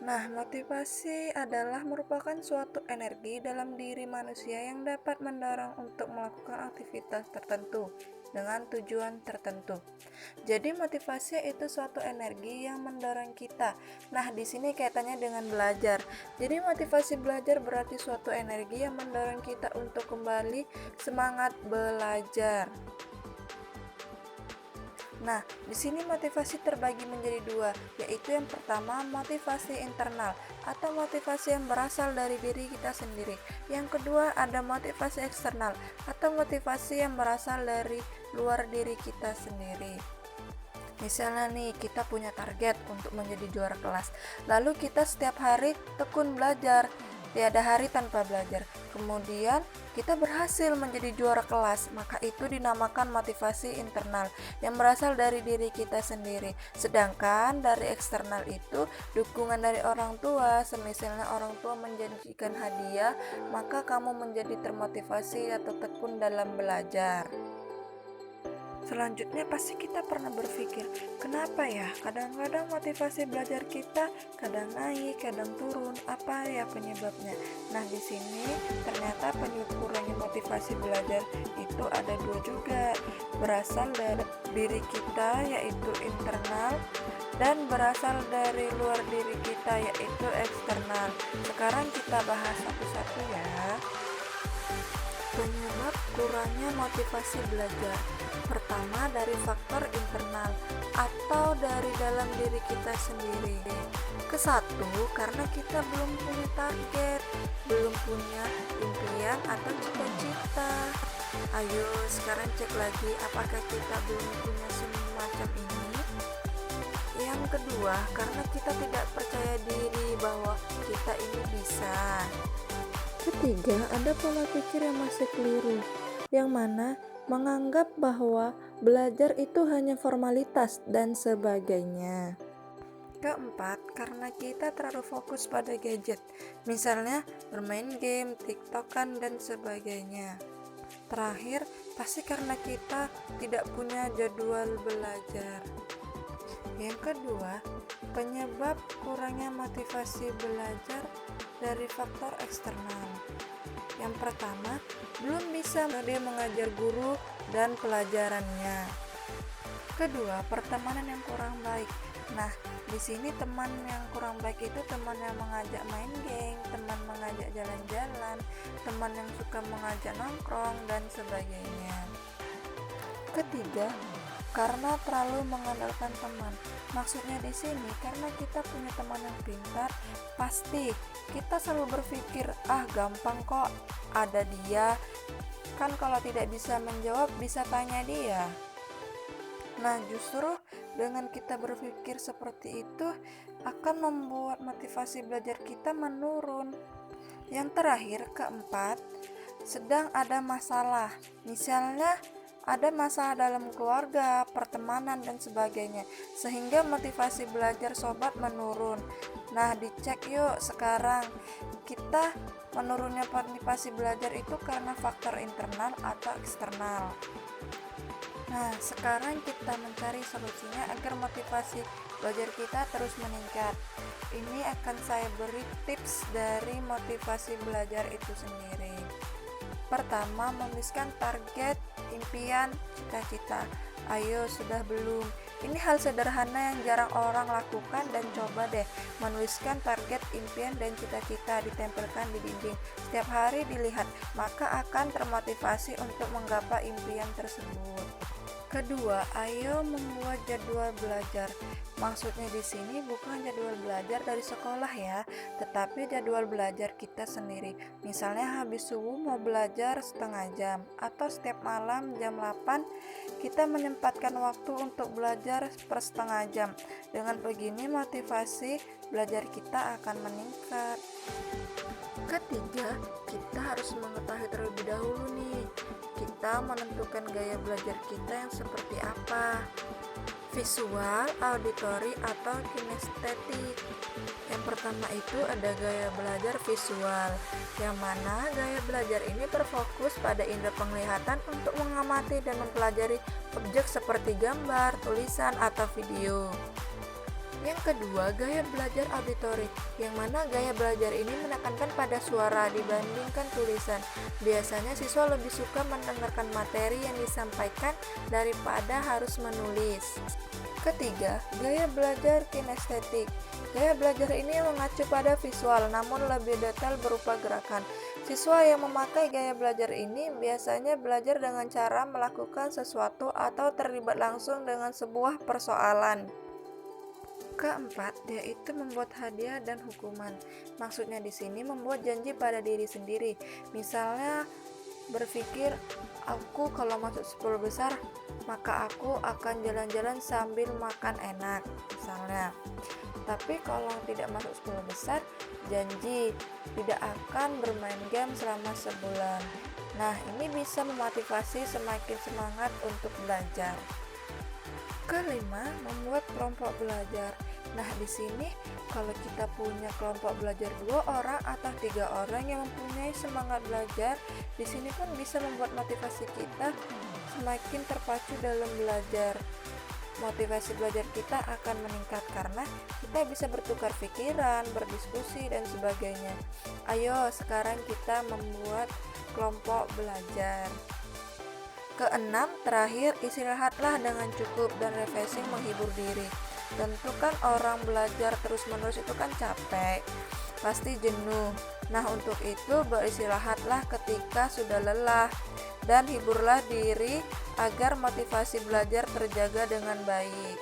Nah, motivasi adalah merupakan suatu energi dalam diri manusia yang dapat mendorong untuk melakukan aktivitas tertentu dengan tujuan tertentu. Jadi motivasi itu suatu energi yang mendorong kita. Nah, di sini kaitannya dengan belajar. Jadi motivasi belajar berarti suatu energi yang mendorong kita untuk kembali semangat belajar. Nah, di sini motivasi terbagi menjadi dua, yaitu yang pertama motivasi internal atau motivasi yang berasal dari diri kita sendiri. Yang kedua ada motivasi eksternal atau motivasi yang berasal dari luar diri kita sendiri. Misalnya nih, kita punya target untuk menjadi juara kelas. Lalu kita setiap hari tekun belajar, tiada hari tanpa belajar. Kemudian kita berhasil menjadi juara kelas, maka itu dinamakan motivasi internal yang berasal dari diri kita sendiri. Sedangkan dari eksternal itu dukungan dari orang tua, semisalnya orang tua menjanjikan hadiah, maka kamu menjadi termotivasi atau tekun dalam belajar. Selanjutnya pasti kita pernah berpikir, kenapa ya kadang-kadang motivasi belajar kita kadang naik, kadang turun, apa ya penyebabnya? Nah, di sini ternyata penyebab kurangnya motivasi belajar itu ada dua juga, berasal dari diri kita yaitu internal dan berasal dari luar diri kita yaitu eksternal. Sekarang kita bahas satu-satu ya. Penyebab kurangnya motivasi belajar. Pertama, dari faktor internal atau dari dalam diri kita sendiri. Kesatu, karena kita belum punya target, belum punya impian atau cita-cita. Ayo sekarang cek lagi apakah kita belum punya semacam ini. Yang kedua, karena kita tidak percaya diri bahwa kita ini bisa. Ketiga, ada pola pikir yang masih keliru, yang mana menganggap bahwa belajar itu hanya formalitas dan sebagainya. Keempat, karena kita terlalu fokus pada gadget, misalnya bermain game, tiktokan, dan sebagainya. Terakhir, pasti karena kita tidak punya jadwal belajar. Yang kedua, penyebab kurangnya motivasi belajar dari faktor eksternal. Yang pertama, belum bisa dia mengajar guru dan pelajarannya. Kedua, pertemanan yang kurang baik. Nah, di sini teman yang kurang baik itu teman yang mengajak main game, teman mengajak jalan-jalan, teman yang suka mengajak nongkrong dan sebagainya. Ketiga, karena terlalu mengandalkan teman. Maksudnya di sini karena kita punya teman yang pintar, pasti kita selalu berpikir, gampang kok, ada dia. Kan kalau tidak bisa menjawab, bisa tanya dia. Nah, justru dengan kita berpikir seperti itu akan membuat motivasi belajar kita menurun. Yang terakhir, keempat, sedang ada masalah. Misalnya ada masalah dalam keluarga, pertemanan, dan sebagainya, sehingga motivasi belajar sobat menurun. Nah, dicek yuk sekarang, kita menurunnya motivasi belajar itu karena faktor internal atau eksternal. Nah, sekarang kita mencari solusinya agar motivasi belajar kita terus meningkat. Ini akan saya beri tips dari motivasi belajar itu sendiri. Pertama, menuliskan target, impian, cita-cita. Ayo, sudah belum? Ini hal sederhana yang jarang orang lakukan dan coba deh menuliskan target, impian, dan cita-cita ditempelkan di dinding. Setiap hari dilihat, maka akan termotivasi untuk menggapai impian tersebut. Kedua, ayo membuat jadwal belajar. Maksudnya di sini bukan jadwal belajar dari sekolah ya, tetapi jadwal belajar kita sendiri. Misalnya habis subuh mau belajar setengah jam, atau setiap malam jam 8 kita menyempatkan waktu untuk belajar per setengah jam. Dengan begini motivasi belajar kita akan meningkat. Ketiga, kita harus mengetahui terlebih dahulu nih, kita menentukan gaya belajar kita yang seperti apa, visual, auditori, atau kinestetik. Yang pertama itu ada gaya belajar visual, yang mana gaya belajar ini berfokus pada indera penglihatan untuk mengamati dan mempelajari objek seperti gambar, tulisan, atau video. Yang kedua, gaya belajar auditori, yang mana gaya belajar ini menekankan pada suara dibandingkan tulisan. Biasanya siswa lebih suka mendengarkan materi yang disampaikan daripada harus menulis. Ketiga, gaya belajar kinestetik. Gaya belajar ini mengacu pada visual, namun lebih detail berupa gerakan. Siswa yang memakai gaya belajar ini biasanya belajar dengan cara melakukan sesuatu atau terlibat langsung dengan sebuah persoalan. Keempat, yaitu membuat hadiah dan hukuman. Maksudnya di sini membuat janji pada diri sendiri. Misalnya berpikir, aku kalau masuk 10 besar, maka aku akan jalan-jalan sambil makan enak, misalnya. Tapi kalau tidak masuk 10 besar, janji tidak akan bermain game selama sebulan. Nah, ini bisa memotivasi semakin semangat untuk belajar. Kelima, membuat kelompok belajar. Nah, di sini kalau kita punya kelompok belajar 2 orang atau 3 orang yang mempunyai semangat belajar, di sini pun bisa membuat motivasi kita semakin terpacu dalam belajar. Motivasi belajar kita akan meningkat karena kita bisa bertukar pikiran, berdiskusi, dan sebagainya. Ayo, sekarang kita membuat kelompok belajar. Keenam, terakhir, istirahatlah dengan cukup dan refreshing menghibur diri. Tentu kan orang belajar terus-menerus itu kan capek, pasti jenuh. Nah, untuk itu beristirahatlah ketika sudah lelah dan hiburlah diri agar motivasi belajar terjaga dengan baik.